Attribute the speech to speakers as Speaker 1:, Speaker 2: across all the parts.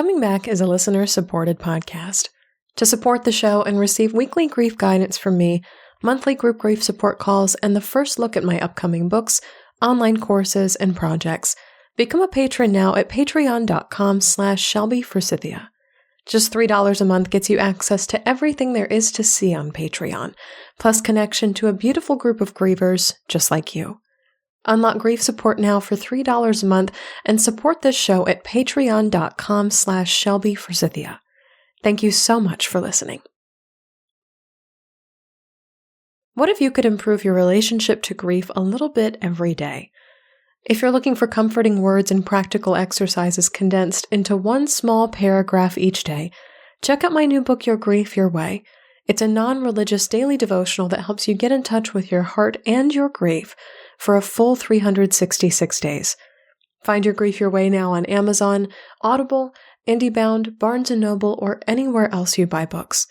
Speaker 1: Coming Back is a listener-supported podcast. To support the show and receive weekly grief guidance from me, monthly group grief support calls, and the first look at my upcoming books, online courses, and projects, become a patron now at patreon.com/ShelbyForsythia. Just $3 a month gets you access to everything there is to see on Patreon, plus connection to a beautiful group of grievers just like you. Unlock grief support now for $3 a month and support this show at patreon.com/ShelbyForsythia. Thank you so much for listening. What if you could improve your relationship to grief a little bit every day? If you're looking for comforting words and practical exercises condensed into one small paragraph each day, check out my new book, Your Grief, Your Way. It's a non-religious daily devotional that helps you get in touch with your heart and your grief for a full 366 days. Find Your Grief, Your Way now on Amazon, Audible, IndieBound, Barnes & Noble, or anywhere else you buy books.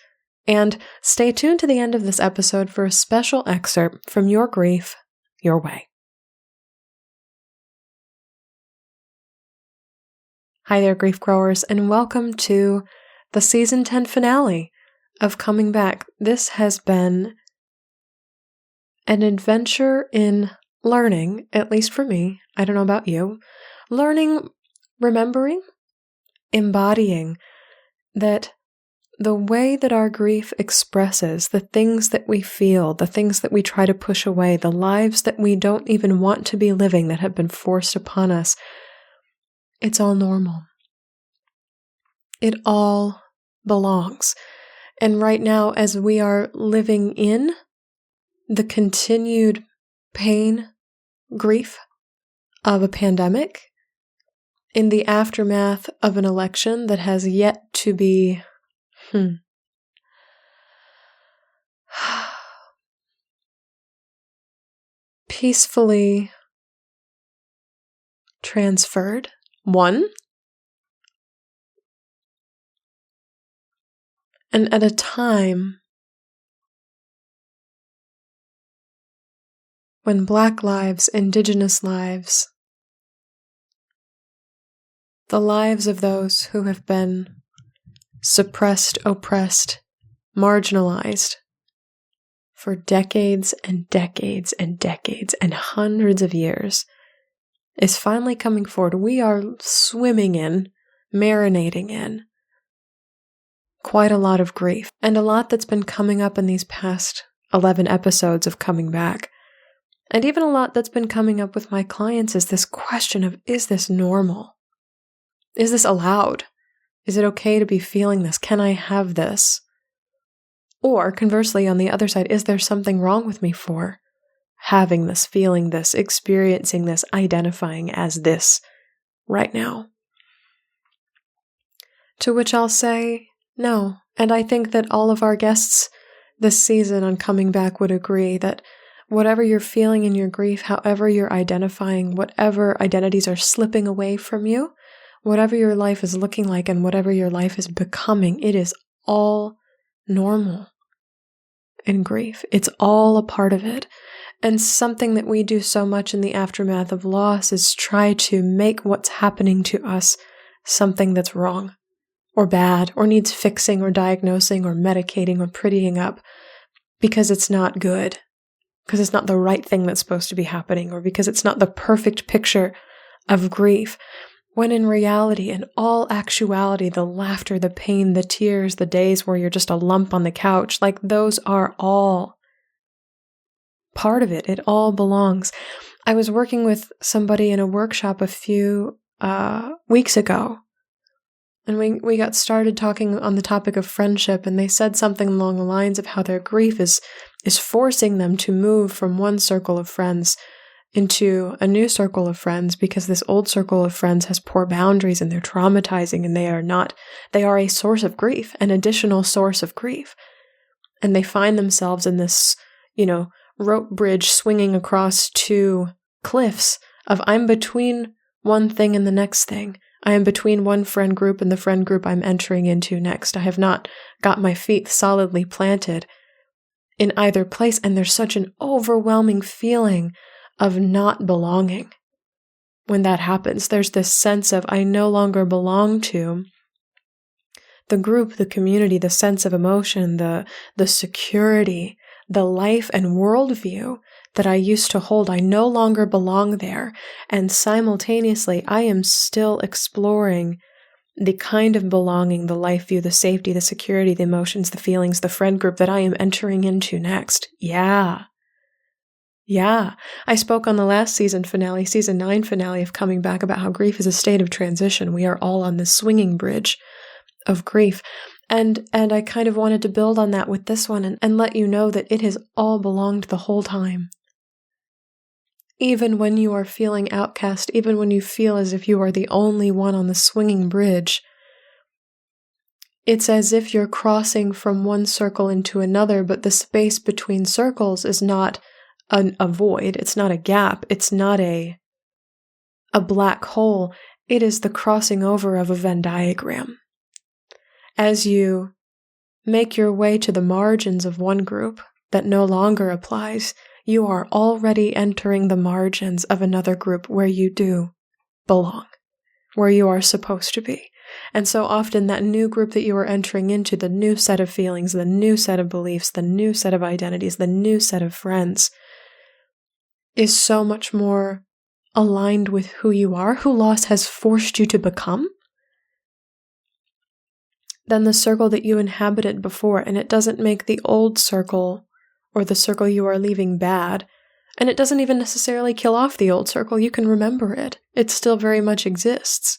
Speaker 1: And stay tuned to the end of this episode for a special excerpt from Your Grief, Your Way. Hi there, grief growers, and welcome to the Season 10 finale of Coming Back. This has been an adventure in learning, at least for me, I don't know about you, learning, remembering, embodying that the way that our grief expresses, the things that we feel, the things that we try to push away, the lives that we don't even want to be living that have been forced upon us, it's all normal. It all belongs. And right now, as we are living in the continued pain, grief of a pandemic, in the aftermath of an election that has yet to be peacefully transferred, and at a time when Black lives, Indigenous lives, the lives of those who have been suppressed, oppressed, marginalized for decades and decades and decades and hundreds of years, is finally coming forward. We are swimming in, marinating in quite a lot of grief, and a lot that's been coming up in these past 11 episodes of Coming Back. And even a lot that's been coming up with my clients is this question of, is this normal? Is this allowed? Is it okay to be feeling this? Can I have this? Or conversely, on the other side, is there something wrong with me for having this, feeling this, experiencing this, identifying as this right now? To which I'll say, no. And I think that all of our guests this season on Coming Back would agree that whatever you're feeling in your grief, however you're identifying, whatever identities are slipping away from you, whatever your life is looking like and whatever your life is becoming, it is all normal in grief. It's all a part of it. And something that we do so much in the aftermath of loss is try to make what's happening to us something that's wrong or bad or needs fixing or diagnosing or medicating or prettying up because it's not good, because it's not the right thing that's supposed to be happening, or because it's not the perfect picture of grief. When in reality, in all actuality, the laughter, the pain, the tears, the days where you're just a lump on the couch, like those are all part of it. It all belongs. I was working with somebody in a workshop a few weeks ago, and we got started talking on the topic of friendship, and they said something along the lines of how their grief is forcing them to move from one circle of friends into a new circle of friends because this old circle of friends has poor boundaries and they're traumatizing and they are a source of grief, an additional source of grief. And they find themselves in this, rope bridge swinging across two cliffs of I'm between one thing and the next thing. I am between one friend group and the friend group I'm entering into next. I have not got my feet solidly planted in either place, and there's such an overwhelming feeling of not belonging. When that happens, there's this sense of I no longer belong to the group, the community, the sense of emotion, the security, the life and worldview that I used to hold. I no longer belong there. And simultaneously, I am still exploring the kind of belonging, the life view, the safety, the security, the emotions, the feelings, the friend group that I am entering into next. Yeah. I spoke on the last season 9 finale of Coming Back, about how grief is a state of transition. We are all on this swinging bridge of grief. And I kind of wanted to build on that with this one and let you know that it has all belonged the whole time. Even when you are feeling outcast, even when you feel as if you are the only one on the swinging bridge, it's as if you're crossing from one circle into another, but the space between circles is not a void, it's not a gap, it's not a black hole, it is the crossing over of a Venn diagram. As you make your way to the margins of one group that no longer applies, you are already entering the margins of another group where you do belong, where you are supposed to be. And so often that new group that you are entering into, the new set of feelings, the new set of beliefs, the new set of identities, the new set of friends, is so much more aligned with who you are, who loss has forced you to become, than the circle that you inhabited before. And it doesn't make the old circle or the circle you are leaving bad. And it doesn't even necessarily kill off the old circle. You can remember it. It still very much exists.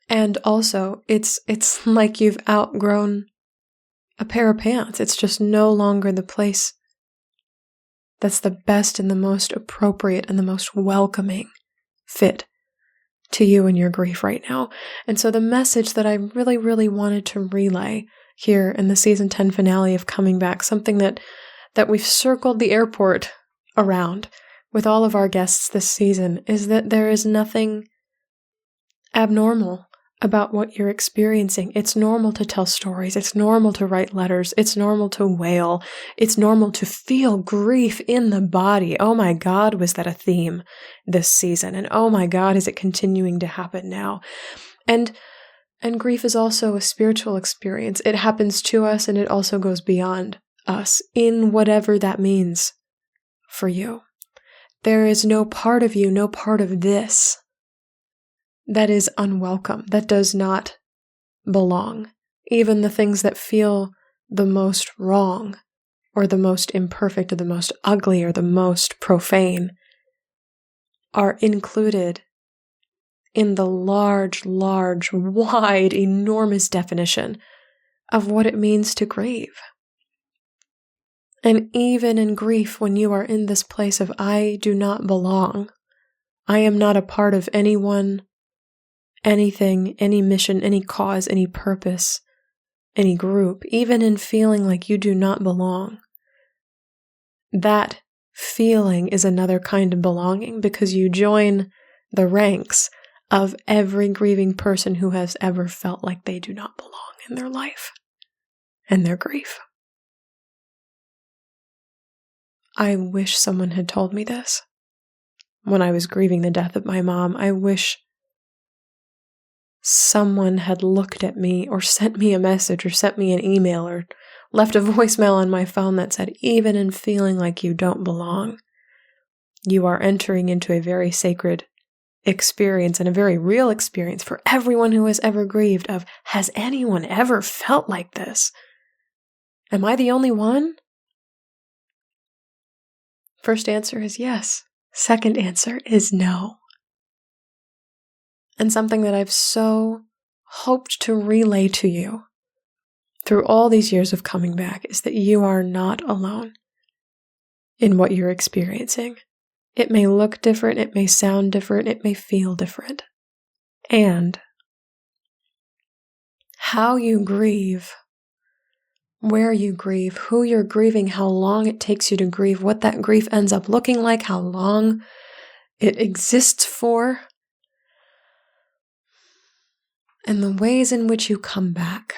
Speaker 1: And also, it's like you've outgrown a pair of pants. It's just no longer the place that's the best and the most appropriate and the most welcoming fit to you and your grief right now. And so the message that I really, really wanted to relay here in the season 10 finale of Coming Back, something that we've circled the airport around with all of our guests this season, is that there is nothing abnormal about what you're experiencing. It's normal to tell stories. It's normal to write letters. It's normal to wail. It's normal to feel grief in the body. Oh my God, was that a theme this season? And oh my God, is it continuing to happen now? And grief is also a spiritual experience. It happens to us and it also goes beyond us in whatever that means for you. There is no part of you, no part of this that is unwelcome, that does not belong. Even the things that feel the most wrong, or the most imperfect, or the most ugly, or the most profane, are included in the large, wide, enormous definition of what it means to grieve. And even in grief, when you are in this place of, I do not belong, I am not a part of anyone, anything, any mission, any cause, any purpose, any group, even in feeling like you do not belong, that feeling is another kind of belonging, because you join the ranks of every grieving person who has ever felt like they do not belong in their life and their grief. I wish someone had told me this when I was grieving the death of my mom. I wish someone had looked at me or sent me a message or sent me an email or left a voicemail on my phone that said, even in feeling like you don't belong, you are entering into a very sacred experience and a very real experience for everyone who has ever grieved of, has anyone ever felt like this? Am I the only one? First answer is yes. Second answer is no. And something that I've so hoped to relay to you through all these years of Coming Back is that you are not alone in what you're experiencing. It may look different, it may sound different, it may feel different. And how you grieve, where you grieve, who you're grieving, how long it takes you to grieve, what that grief ends up looking like, how long it exists for, and the ways in which you come back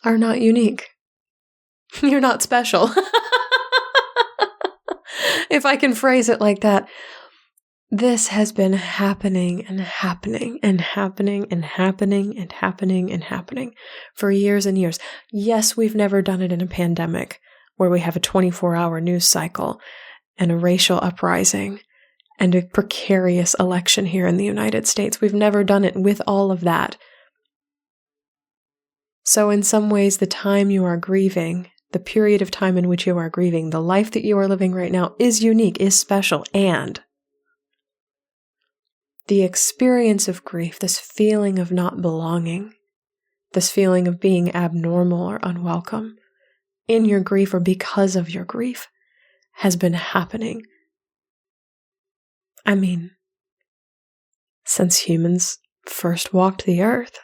Speaker 1: are not unique. You're not special. If I can phrase it like that. this has been happening and happening and happening and happening and happening and happening for years and years. Yes, we've never done it in a pandemic where we have a 24-hour news cycle and a racial uprising and a precarious election here in the United States. We've never done it with all of that. So in some ways, the time you are grieving, the period of time in which you are grieving, the life that you are living right now is unique, is special, and the experience of grief, this feeling of not belonging, this feeling of being abnormal or unwelcome in your grief or because of your grief has been happening. I mean, since humans first walked the earth.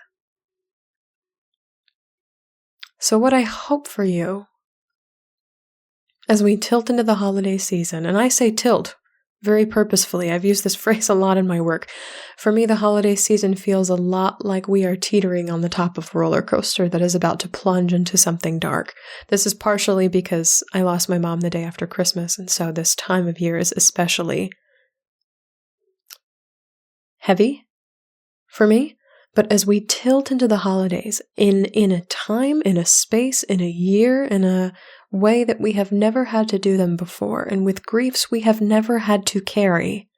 Speaker 1: So what I hope for you as we tilt into the holiday season, and I say tilt very purposefully. I've used this phrase a lot in my work. For me, the holiday season feels a lot like we are teetering on the top of a roller coaster that is about to plunge into something dark. This is partially because I lost my mom the day after Christmas, and so this time of year is especially heavy for me. But as we tilt into the holidays, in a time, in a space, in a year, in a way that we have never had to do them before, and with griefs we have never had to carry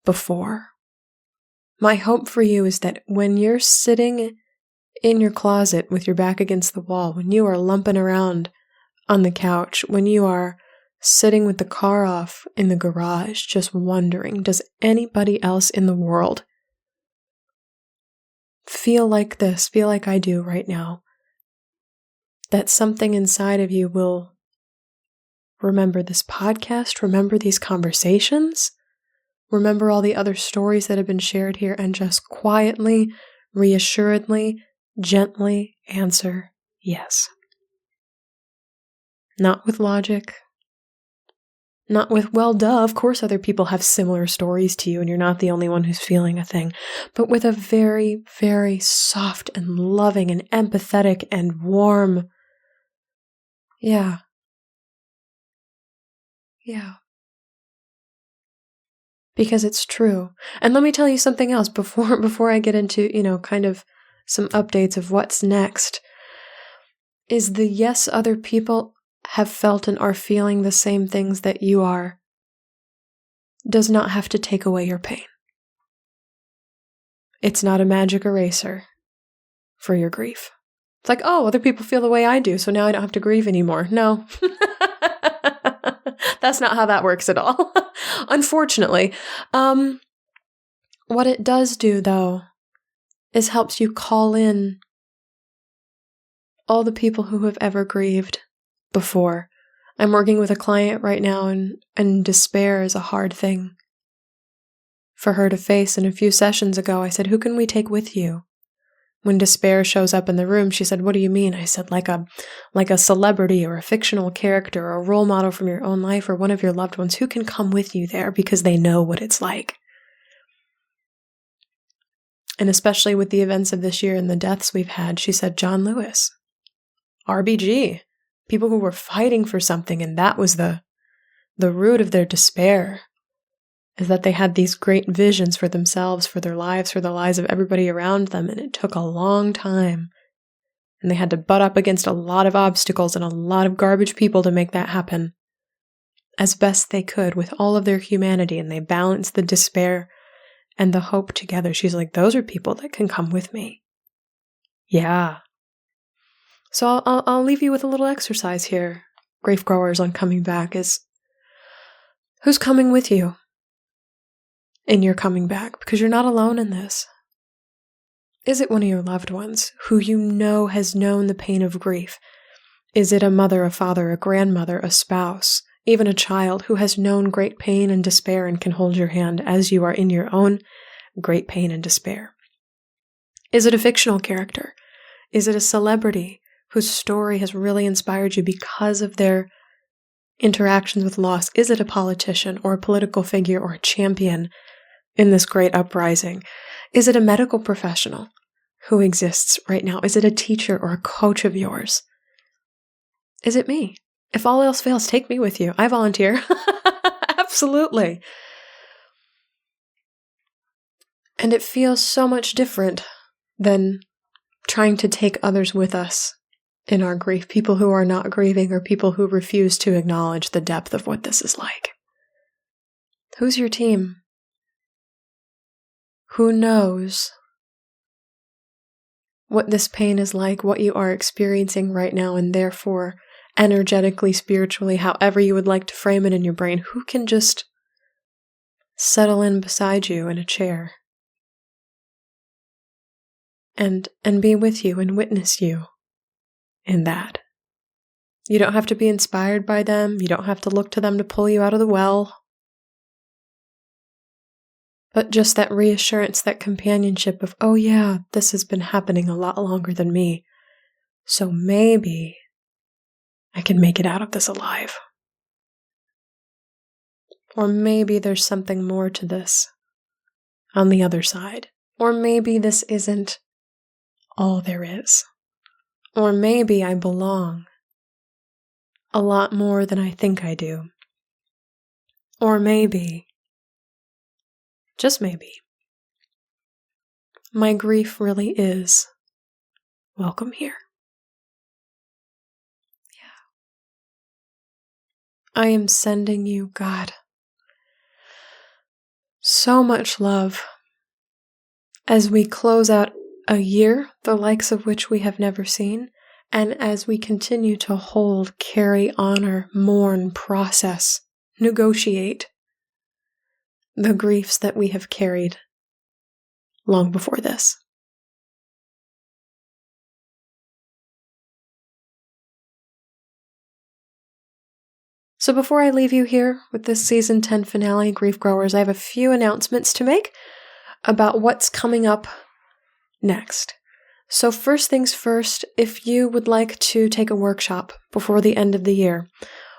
Speaker 1: before, my hope for you is that when you're sitting in your closet with your back against the wall, when you are lumping around on the couch, when you are sitting with the car off in the garage, just wondering, does anybody else in the world feel like this, feel like I do right now, that something inside of you will remember this podcast, remember these conversations, remember all the other stories that have been shared here, and just quietly, reassuredly, gently answer yes. Not with logic, not with, well, duh, of course other people have similar stories to you and you're not the only one who's feeling a thing, but with a very, very soft and loving and empathetic and warm, yeah. Because it's true. And let me tell you something else before I get into, kind of some updates of what's next, is the yes, other people have felt and are feeling the same things that you are does not have to take away your pain. It's not a magic eraser for your grief. It's like, oh, other people feel the way I do, so now I don't have to grieve anymore. No. That's not how that works at all. Unfortunately. What it does do, though, is helps you call in all the people who have ever grieved before. I'm working with a client right now, and despair is a hard thing for her to face. And a few sessions ago, I said, who can we take with you? When despair shows up in the room, she said, what do you mean? I said, like a celebrity or a fictional character or a role model from your own life or one of your loved ones who can come with you there because they know what it's like. And especially with the events of this year and the deaths we've had, she said, John Lewis, RBG, people who were fighting for something, and that was the root of their despair, is that they had these great visions for themselves, for their lives, for the lives of everybody around them, and it took a long time. And they had to butt up against a lot of obstacles and a lot of garbage people to make that happen as best they could with all of their humanity, and they balanced the despair and the hope together. She's like, those are people that can come with me. Yeah. So I'll leave you with a little exercise here, grief growers, on coming back, is who's coming with you in your coming back? Because you're not alone in this. Is it one of your loved ones who you know has known the pain of grief? Is it a mother, a father, a grandmother, a spouse, even a child who has known great pain and despair and can hold your hand as you are in your own great pain and despair? Is it a fictional character? Is it a celebrity whose story has really inspired you because of their interactions with loss? Is it a politician or a political figure or a champion in this great uprising? Is it a medical professional who exists right now? Is it a teacher or a coach of yours? Is it me? If all else fails, take me with you. I volunteer. Absolutely. And it feels so much different than trying to take others with us in our grief, people who are not grieving or people who refuse to acknowledge the depth of what this is like. Who's your team? Who knows what this pain is like, what you are experiencing right now, and therefore, energetically, spiritually, however you would like to frame it in your brain, who can just settle in beside you in a chair and be with you and witness you in that? You don't have to be inspired by them. You don't have to look to them to pull you out of the well. But just that reassurance, that companionship of, oh yeah, this has been happening a lot longer than me. So maybe I can make it out of this alive. Or maybe there's something more to this on the other side. Or maybe this isn't all there is. Or maybe I belong a lot more than I think I do. Or maybe, just maybe, my grief really is welcome here. Yeah. I am sending you, God, so much love as we close out a year, the likes of which we have never seen, and as we continue to hold, carry, honor, mourn, process, negotiate the griefs that we have carried long before this. So before I leave you here with this Season 10 finale, Grief Growers, I have a few announcements to make about what's coming up next. So first things first, if you would like to take a workshop before the end of the year,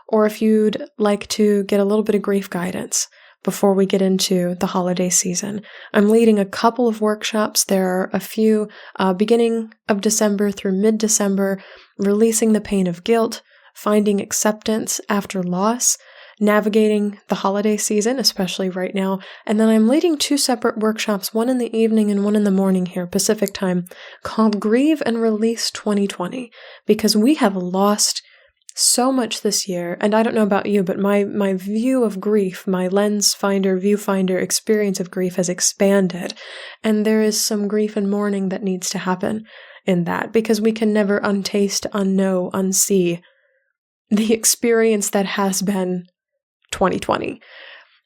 Speaker 1: or if you'd like to get a little bit of grief guidance before we get into the holiday season, I'm leading a couple of workshops. There are a few beginning of December through mid-December, releasing the pain of guilt, finding acceptance after loss, navigating the holiday season, especially right now. And then I'm leading two separate workshops, one in the evening and one in the morning here, Pacific time, called Grieve and Release 2020, because we have lost so much this year. And I don't know about you, but my view of grief, my lens finder, viewfinder experience of grief has expanded. And there is some grief and mourning that needs to happen in that, because we can never untaste, unknow, unsee the experience that has been 2020.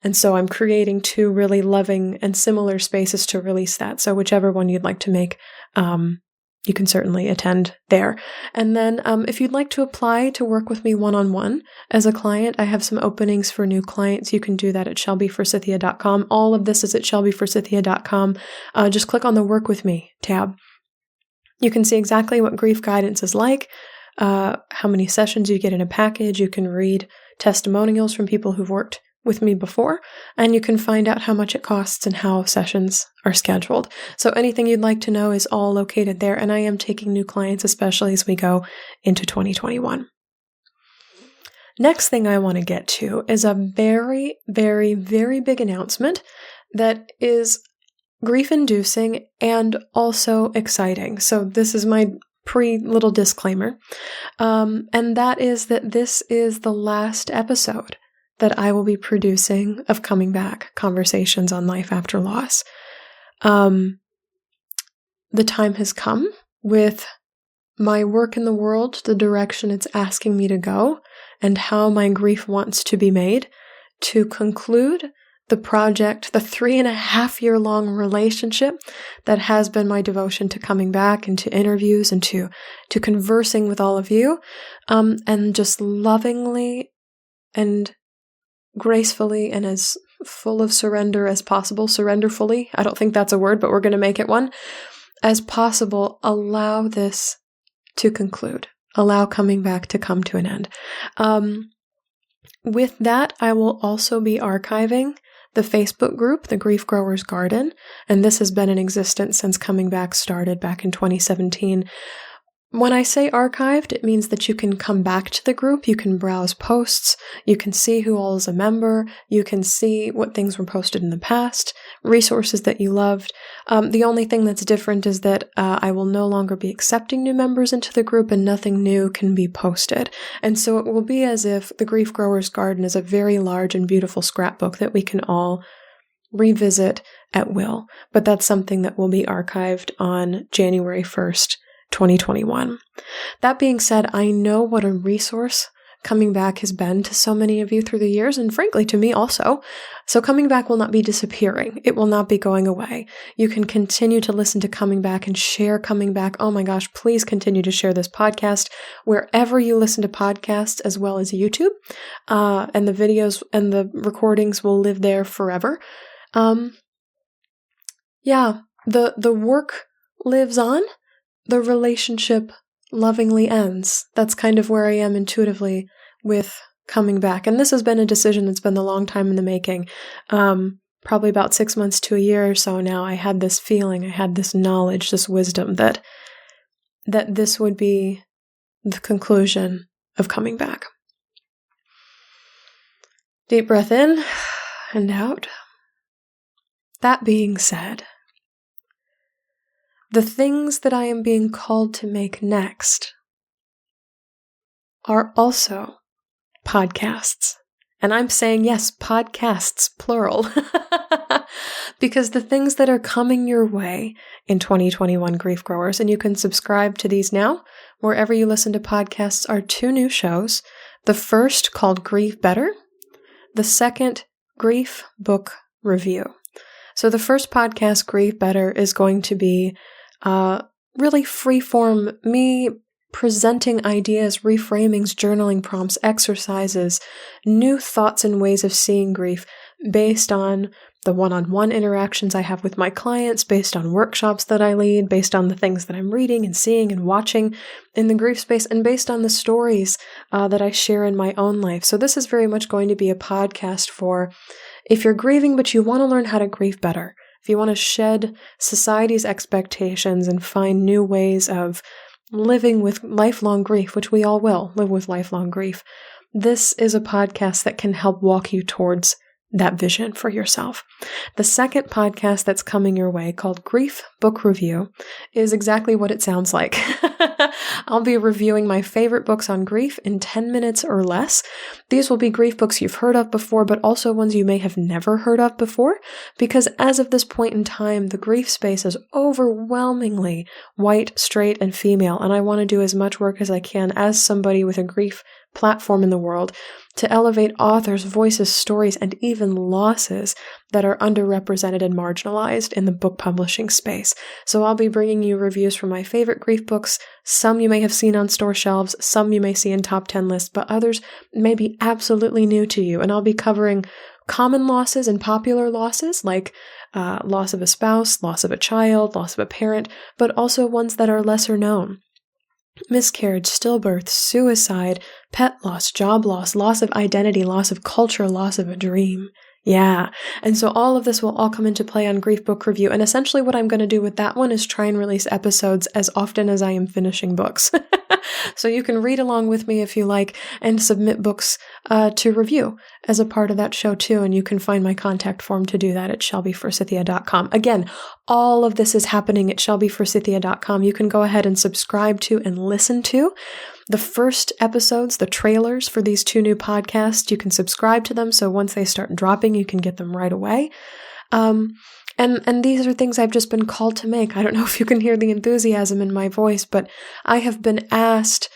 Speaker 1: And so I'm creating two really loving and similar spaces to release that. So whichever one you'd like to make, you can certainly attend there. And then if you'd like to apply to work with me one-on-one as a client, I have some openings for new clients. You can do that at shelbyforsythia.com. All of this is at shelbyforsythia.com. Just click on the Work With Me tab. You can see exactly what grief guidance is like, how many sessions you get in a package. You can read testimonials from people who've worked with me before, and you can find out how much it costs and how sessions are scheduled. So anything you'd like to know is all located there, and I am taking new clients, especially as we go into 2021. Next thing I want to get to is a very, very, very big announcement that is grief-inducing and also exciting. So this is my little disclaimer, and that is that this is the last episode that I will be producing of Coming Back, Conversations on Life After Loss. The time has come with my work in the world, the direction it's asking me to go, and how my grief wants to be made, to conclude the project, the 3.5-year-long relationship that has been my devotion to coming back and to interviews and to conversing with all of you, and just lovingly and gracefully and as full of surrender as possible, surrender fully, I don't think that's a word, but we're going to make it one, as possible, allow this to conclude, allow coming back to come to an end. With that, I will also be archiving the Facebook group, the Grief Growers Garden, and this has been in existence since Coming Back started back in 2017. When I say archived, it means that you can come back to the group, you can browse posts, you can see who all is a member, you can see what things were posted in the past, resources that you loved. The only thing that's different is that I will no longer be accepting new members into the group and nothing new can be posted. And so it will be as if the Grief Growers Garden is a very large and beautiful scrapbook that we can all revisit at will. But that's something that will be archived on January 1st, 2021. That being said, I know what a resource coming back has been to so many of you through the years, and frankly to me also. So coming back will not be disappearing. It will not be going away. You can continue to listen to Coming Back and share Coming Back. Oh my gosh, please continue to share this podcast wherever you listen to podcasts, as well as YouTube. And the videos and the recordings will live there forever. Yeah, the work lives on. The relationship lovingly ends. That's kind of where I am intuitively with Coming Back. And this has been a decision that's been a long time in the making. Probably about 6 months to a year or so now, I had this feeling, I had this knowledge, this wisdom that this would be the conclusion of Coming Back. Deep breath in and out. That being said, the things that I am being called to make next are also podcasts. And I'm saying, yes, podcasts, plural. Because the things that are coming your way in 2021, Grief Growers, and you can subscribe to these now, wherever you listen to podcasts, are 2 new shows. The first called Grieve Better. The second, Grief Book Review. So the first podcast, Grieve Better, is going to be really free-form, me presenting ideas, reframings, journaling prompts, exercises, new thoughts and ways of seeing grief based on the one-on-one interactions I have with my clients, based on workshops that I lead, based on the things that I'm reading and seeing and watching in the grief space, and based on the stories that I share in my own life. So this is very much going to be a podcast for if you're grieving but you want to learn how to grieve better, if you want to shed society's expectations and find new ways of living with lifelong grief, which we all will live with lifelong grief, this is a podcast that can help walk you towards that vision for yourself. The second podcast that's coming your way, called Grief Book Review, is exactly what it sounds like. I'll be reviewing my favorite books on grief in 10 minutes or less. These will be grief books you've heard of before, but also ones you may have never heard of before, because as of this point in time, the grief space is overwhelmingly white, straight, and female, and I want to do as much work as I can as somebody with a grief platform in the world to elevate authors, voices, stories, and even losses that are underrepresented and marginalized in the book publishing space. So I'll be bringing you reviews from my favorite grief books. Some you may have seen on store shelves, some you may see in top 10 lists, but others may be absolutely new to you. And I'll be covering common losses and popular losses like loss of a spouse, loss of a child, loss of a parent, but also ones that are lesser known. Miscarriage, stillbirth, suicide, pet loss, job loss, loss of identity, loss of culture, loss of a dream. Yeah. And so all of this will all come into play on Grief Book Review. And essentially what I'm going to do with that one is try and release episodes as often as I am finishing books. So you can read along with me if you like and submit books to review as a part of that show too. And you can find my contact form to do that at shelbyforsythia.com. Again, all of this is happening at shelbyforsythia.com. You can go ahead and subscribe to and listen to the first episodes, the trailers for these 2 new podcasts. You can subscribe to them, so once they start dropping, you can get them right away. And these are things I've just been called to make. I don't know if you can hear the enthusiasm in my voice, but I have been asked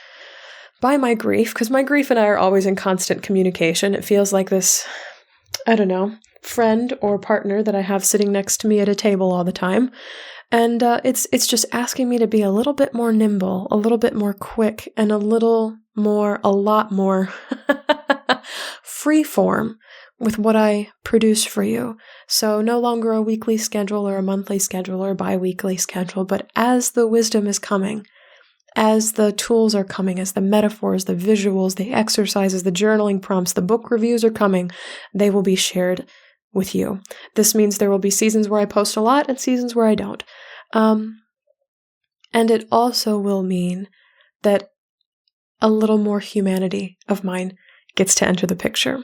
Speaker 1: by my grief, because my grief and I are always in constant communication. It feels like this, I don't know, friend or partner that I have sitting next to me at a table all the time. And it's just asking me to be a little bit more nimble, a little bit more quick, and a lot more freeform with what I produce for you. So no longer a weekly schedule or a monthly schedule or bi-weekly schedule, but as the wisdom is coming, as the tools are coming, as the metaphors, the visuals, the exercises, the journaling prompts, the book reviews are coming, they will be shared with you. This means there will be seasons where I post a lot and seasons where I don't. And it also will mean that a little more humanity of mine gets to enter the picture.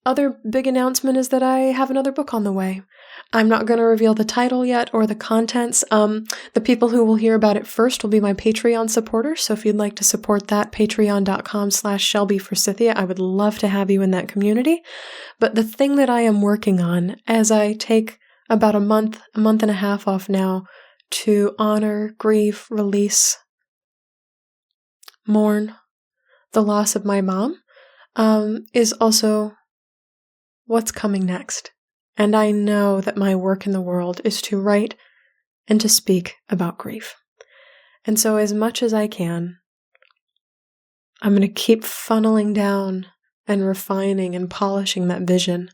Speaker 1: other big announcement is that I have another book on the way. I'm not going to reveal the title yet or the contents. The people who will hear about it first will be my Patreon supporters. So if you'd like to support that, patreon.com/ShelbyForsythia. I would love to have you in that community. But the thing that I am working on as I take about a month and a half off now to honor, grieve, release, mourn the loss of my mom, is also what's coming next. And I know that my work in the world is to write and to speak about grief. And so as much as I can, I'm going to keep funneling down and refining and polishing that vision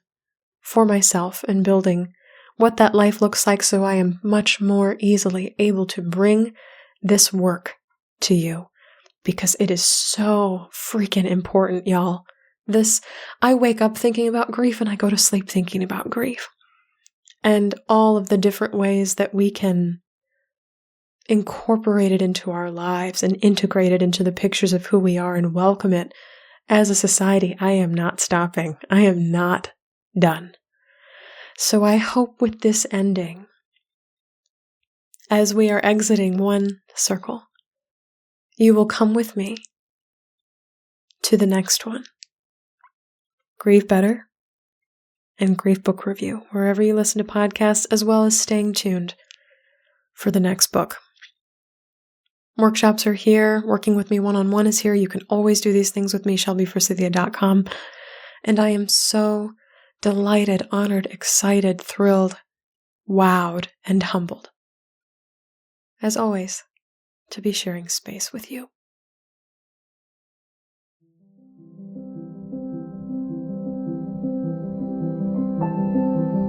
Speaker 1: for myself and building what that life looks like so I am much more easily able to bring this work to you. Because it is so freaking important, y'all. I wake up thinking about grief and I go to sleep thinking about grief. And all of the different ways that we can incorporate it into our lives and integrate it into the pictures of who we are and welcome it as a society. I am not stopping. I am not done. So I hope with this ending, as we are exiting one circle, you will come with me to the next one. Grieve Better and Grief Book Review, wherever you listen to podcasts, as well as staying tuned for the next book. Workshops are here. Working with me one-on-one is here. You can always do these things with me, ShelbyForsythia.com. And I am so delighted, honored, excited, thrilled, wowed, and humbled, as always, to be sharing space with you.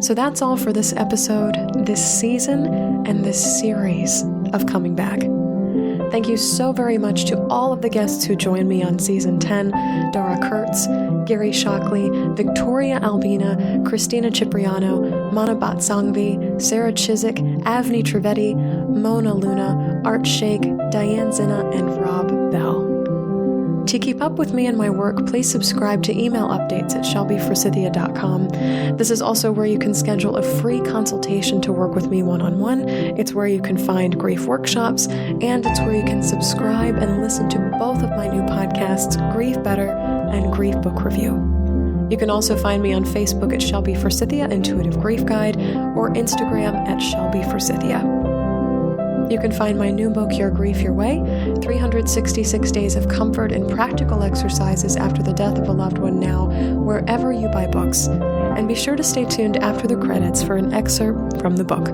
Speaker 1: So that's all for this episode, this season, and this series of Coming Back. Thank you so very much to all of the guests who joined me on Season 10, Dara Kurtz, Gary Shockley, Victoria Albina, Christina Cipriano, Mana Batsangvi, Sarah Chiswick, Avni Trivedi, Mona Luna, Art Sheikh, Diane Zinna, and Rob Bell. To keep up with me and my work, please subscribe to email updates at ShelbyForsythia.com. This is also where you can schedule a free consultation to work with me one-on-one. It's where you can find grief workshops, and it's where you can subscribe and listen to both of my new podcasts, Grieve Better and Grief Book Review. You can also find me on Facebook at Shelby Forsythia Intuitive Grief Guide or Instagram at Shelby Forsythia. You can find my new book, Your Grief Your Way, 366 Days of Comfort and Practical Exercises After the Death of a Loved One now, wherever you buy books. And be sure to stay tuned after the credits for an excerpt from the book.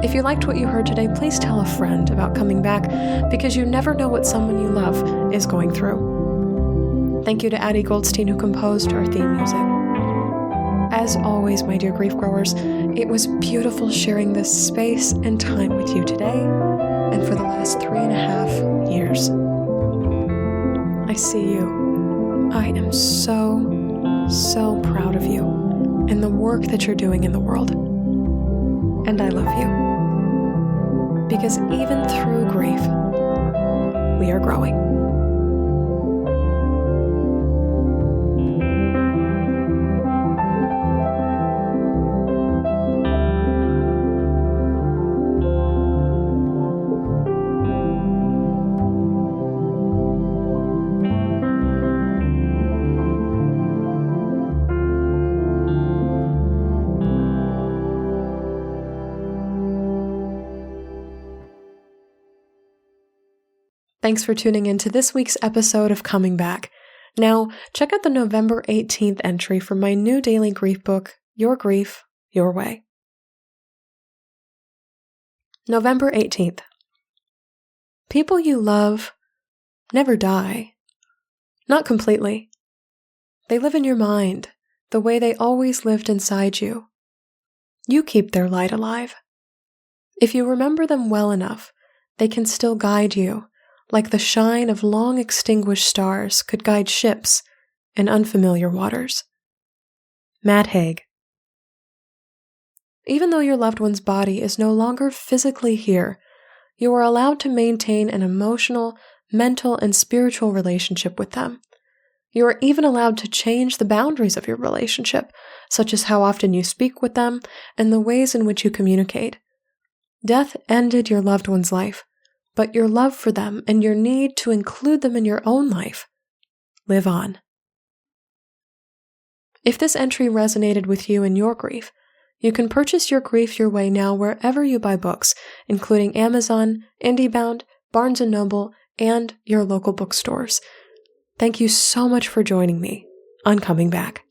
Speaker 1: If you liked what you heard today, please tell a friend about coming back, because you never know what someone you love is going through. Thank you to Addie Goldstein, who composed our theme music. As always, my dear grief growers, it was beautiful sharing this space and time with you today and for the last 3.5 years. I see you. I am so, so proud of you and the work that you're doing in the world. And I love you. Because even through grief, we are growing. Thanks for tuning in to this week's episode of Coming Back. Now, check out the November 18th entry for my new daily grief book, Your Grief, Your Way. November 18th. People you love never die. Not completely. They live in your mind, the way they always lived inside you. You keep their light alive. If you remember them well enough, they can still guide you, like the shine of long-extinguished stars could guide ships in unfamiliar waters. Matt Haig. Even though your loved one's body is no longer physically here, you are allowed to maintain an emotional, mental, and spiritual relationship with them. You are even allowed to change the boundaries of your relationship, such as how often you speak with them and the ways in which you communicate. Death ended your loved one's life, but your love for them and your need to include them in your own life live on. If this entry resonated with you in your grief, you can purchase Your Grief Your Way now wherever you buy books, including Amazon, IndieBound, Barnes & Noble, and your local bookstores. Thank you so much for joining me on Coming Back.